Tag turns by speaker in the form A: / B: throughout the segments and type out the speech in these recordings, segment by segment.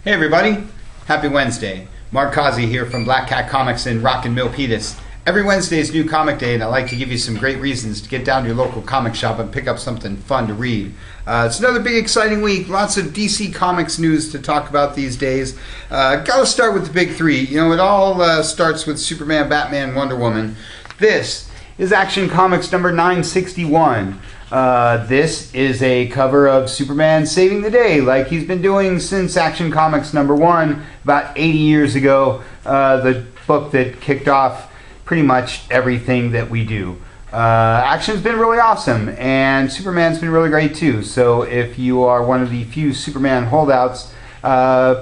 A: Hey everybody, happy Wednesday. Mark Causey here from Black Cat Comics in Rockin' Milpitas. Every Wednesday is New Comic Day, and I like to give you some great reasons to get down to your local comic shop and pick up something fun to read. It's another big exciting week, lots of DC Comics news to talk about these days. Gotta start with the big three. You know, it all starts with Superman, Batman, Wonder Woman. This is Action Comics number 961. This is a cover of Superman saving the day, like he's been doing since Action Comics number 1, about 80 years ago, the book that kicked off pretty much everything that we do. Action's been really awesome, and Superman's been really great too, so if you are one of the few Superman holdouts,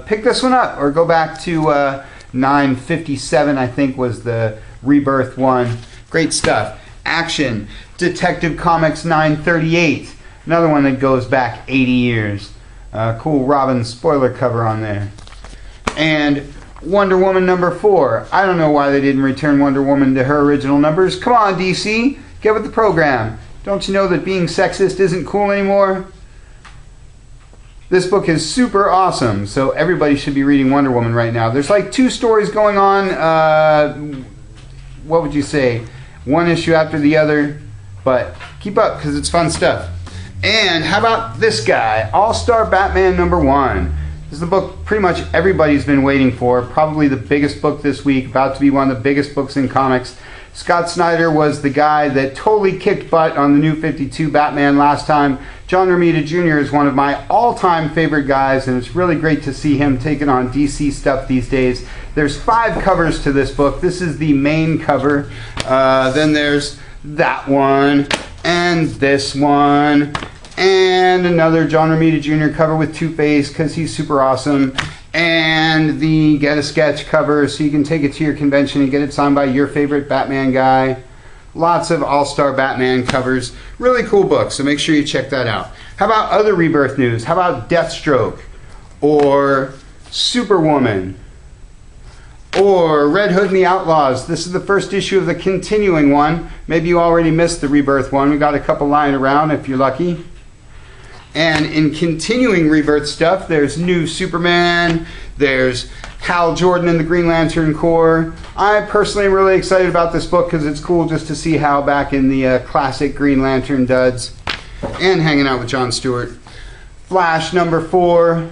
A: pick this one up, or go back to 957, I think was the Rebirth one. Great stuff. Action. Detective Comics 938, another one that goes back 80 years. Cool Robin spoiler cover on there. And Wonder Woman number 4. I don't know why they didn't return Wonder Woman to her original numbers. Come on, DC, get with the program. Don't you know that being sexist isn't cool anymore? This book is super awesome, so everybody should be reading Wonder Woman right now. There's like 2 stories going on, what would you say, one issue after the other. But keep up, because it's fun stuff. And how about this guy, All-Star Batman number 1. This is the book pretty much everybody's been waiting for. Probably the biggest book this week, about to be one of the biggest books in comics. Scott Snyder was the guy that totally kicked butt on the New 52 Batman last time. John Romita Jr. is one of my all-time favorite guys, and it's really great to see him taking on DC stuff these days. There's 5 covers to this book. This is the main cover. Then there's that one, and this one, and another John Romita Jr. cover with Two-Face because he's super awesome, and the Get a Sketch cover so you can take it to your convention and get it signed by your favorite Batman guy. Lots of All-Star Batman covers. Really cool book, so make sure you check that out. How about other Rebirth news? How about Deathstroke, or Superwoman, or Red Hood and the Outlaws? This is the first issue of the continuing one. Maybe you already missed the Rebirth one. We got a couple lying around if you're lucky. And in continuing Rebirth stuff, there's New Superman, there's Hal Jordan and the Green Lantern Corps. I personally am really excited about this book because it's cool just to see Hal back in the classic Green Lantern duds and hanging out with John Stewart. Flash number 4,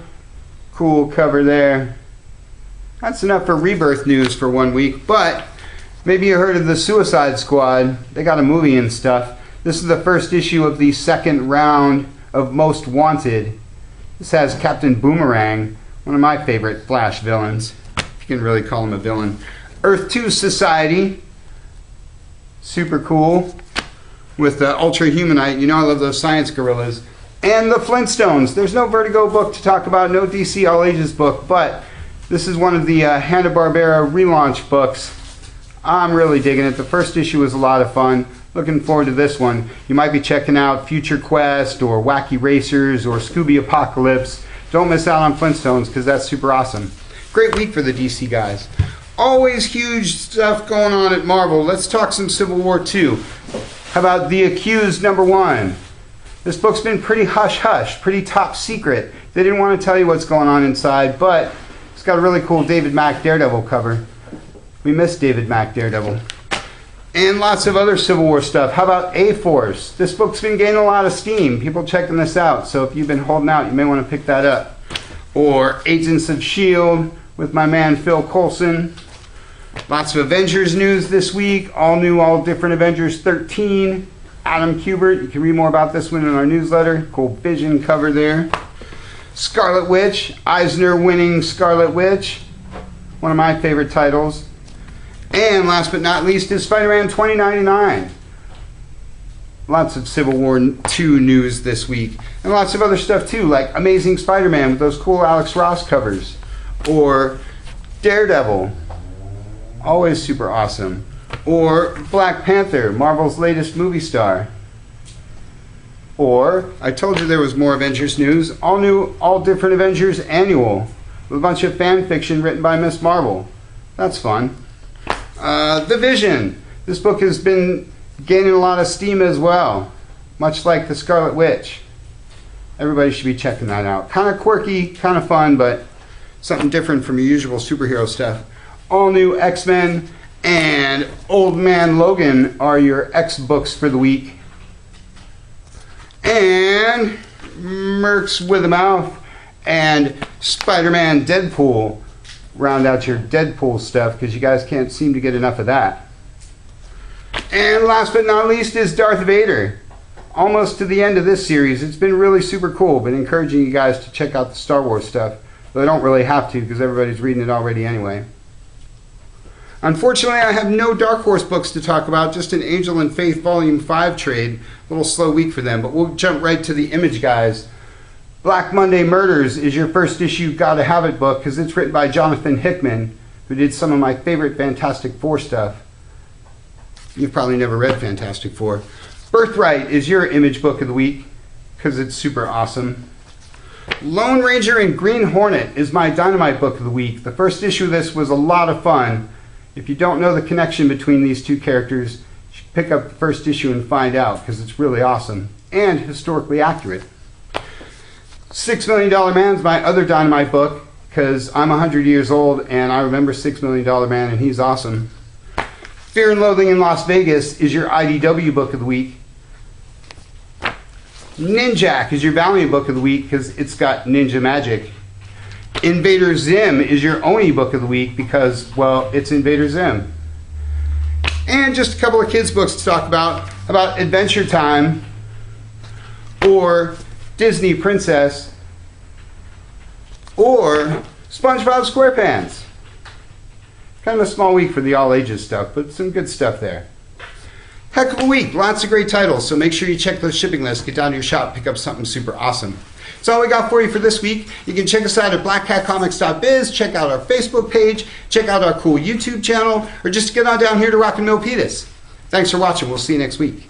A: cool cover there. That's enough for Rebirth news for 1 week, but maybe you heard of the Suicide Squad. They got a movie and stuff. This is the first issue of the second round of Most Wanted. This has Captain Boomerang, one of my favorite Flash villains, if you can really call him a villain. Earth 2 Society, super cool, with the Ultra Humanite. You know I love those science gorillas. And the Flintstones. There's no Vertigo book to talk about, no DC All Ages book, but this is one of the Hanna-Barbera relaunch books. I'm really digging it. The first issue was a lot of fun. Looking forward to this one. You might be checking out Future Quest or Wacky Racers or Scooby Apocalypse. Don't miss out on Flintstones because that's super awesome. Great week for the DC guys. Always huge stuff going on at Marvel. Let's talk some Civil War 2. How about The Accused number 1? This book's been pretty hush-hush, pretty top secret. They didn't want to tell you what's going on inside, but it's got a really cool David Mack Daredevil cover. We miss David Mack Daredevil. And lots of other Civil War stuff. How about A-Force? This book's been gaining a lot of steam. People checking this out. So if you've been holding out, you may want to pick that up. Or Agents of S.H.I.E.L.D. with my man Phil Coulson. Lots of Avengers news this week. All new, all different Avengers 13. Adam Kubert. You can read more about this one in our newsletter. Cool Vision cover there. Scarlet Witch. Eisner winning Scarlet Witch. One of my favorite titles. And last but not least is Spider-Man 2099. Lots of Civil War 2 news this week. And lots of other stuff too, like Amazing Spider-Man with those cool Alex Ross covers. Or Daredevil. Always super awesome. Or Black Panther, Marvel's latest movie star. Or, I told you there was more Avengers news. All new, all different Avengers annual. With a bunch of fan fiction written by Miss Marvel. That's fun. The Vision. This book has been gaining a lot of steam as well, much like the Scarlet Witch. Everybody should be checking that out. Kind of quirky, kind of fun, but something different from your usual superhero stuff. All new X-Men and Old Man Logan are your X books for the week. And Mercs with a Mouth and Spider-Man Deadpool round out your Deadpool stuff, because you guys can't seem to get enough of that. And last but not least is Darth Vader. Almost to the end of this series. It's been really super cool. Been encouraging you guys to check out the Star Wars stuff, though I don't really have to because everybody's reading it already anyway. Unfortunately, I have no Dark Horse books to talk about, just an Angel and Faith Volume 5 trade. A little slow week for them, but we'll jump right to the Image guys. Black Monday Murders is your first issue Gotta Have It book, because it's written by Jonathan Hickman, who did some of my favorite Fantastic Four stuff. You've probably never read Fantastic Four. Birthright is your Image book of the week, because it's super awesome. Lone Ranger and Green Hornet is my Dynamite book of the week. The first issue of this was a lot of fun. If you don't know the connection between these two characters, you should pick up the first issue and find out, because it's really awesome and historically accurate. $6 Million Man is my other Dynamite book, because I'm 100 years old and I remember $6 Million Man and he's awesome. Fear and Loathing in Las Vegas is your IDW book of the week. Ninjak is your Valiant book of the week, because it's got ninja magic. Invader Zim is your Oni book of the week, because, well, it's Invader Zim. And just a couple of kids' books to talk about Adventure Time, or Disney Princess, or SpongeBob SquarePants. Kind of a small week for the all ages stuff, but some good stuff there. Heck of a week, lots of great titles, so make sure you check those shipping lists, get down to your shop, pick up something super awesome. That's all we got for you for this week. You can check us out at blackcatcomics.biz, check out our Facebook page, check out our cool YouTube channel, or just get on down here to Rock and Milpitas. Thanks for watching. We'll see you next week.